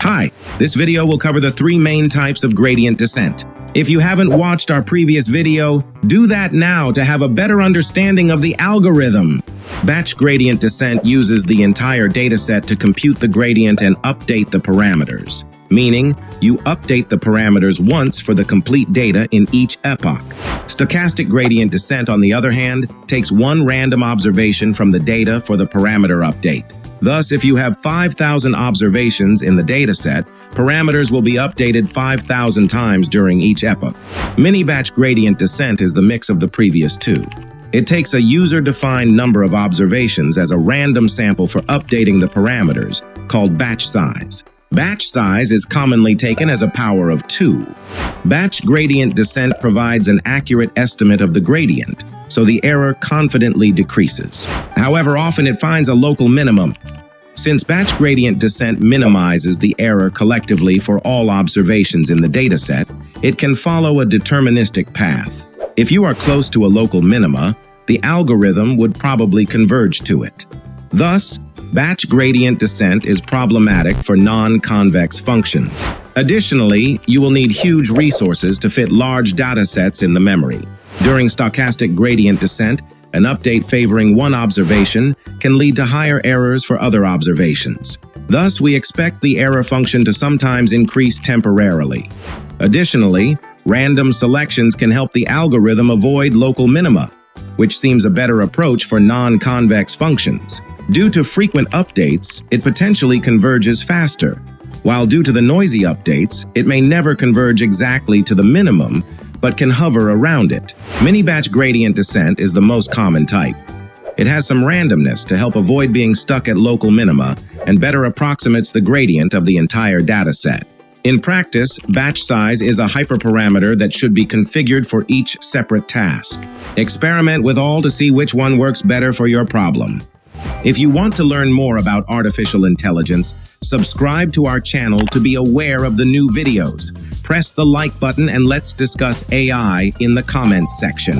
Hi, this video will cover the three main types of gradient descent. If you haven't watched our previous video, do that now to have a better understanding of the algorithm. Batch gradient descent uses the entire dataset to compute the gradient and update the parameters, meaning you update the parameters once for the complete data in each epoch. Stochastic gradient descent, on the other hand, takes one random observation from the data for the parameter update. Thus, if you have 5,000 observations in the dataset, parameters will be updated 5,000 times during each epoch. Mini-batch gradient descent is the mix of the previous two. It takes a user-defined number of observations as a random sample for updating the parameters, called batch size. Batch size is commonly taken as a power of 2. Batch gradient descent provides an accurate estimate of the gradient, so the error confidently decreases. However, often it finds a local minimum. Since batch gradient descent minimizes the error collectively for all observations in the dataset, it can follow a deterministic path. If you are close to a local minima, the algorithm would probably converge to it. Thus, batch gradient descent is problematic for non-convex functions. Additionally, you will need huge resources to fit large datasets in the memory. During stochastic gradient descent, an update favoring one observation can lead to higher errors for other observations. Thus, we expect the error function to sometimes increase temporarily. Additionally, random selections can help the algorithm avoid local minima, which seems a better approach for non-convex functions. Due to frequent updates, it potentially converges faster, while due to the noisy updates, it may never converge exactly to the minimum, but can hover around it. Mini-batch gradient descent is the most common type. It has some randomness to help avoid being stuck at local minima and better approximates the gradient of the entire dataset. In practice, batch size is a hyperparameter that should be configured for each separate task. Experiment with all to see which one works better for your problem. If you want to learn more about artificial intelligence, subscribe to our channel to be aware of the new videos. Press the like button and let's discuss AI in the comments section.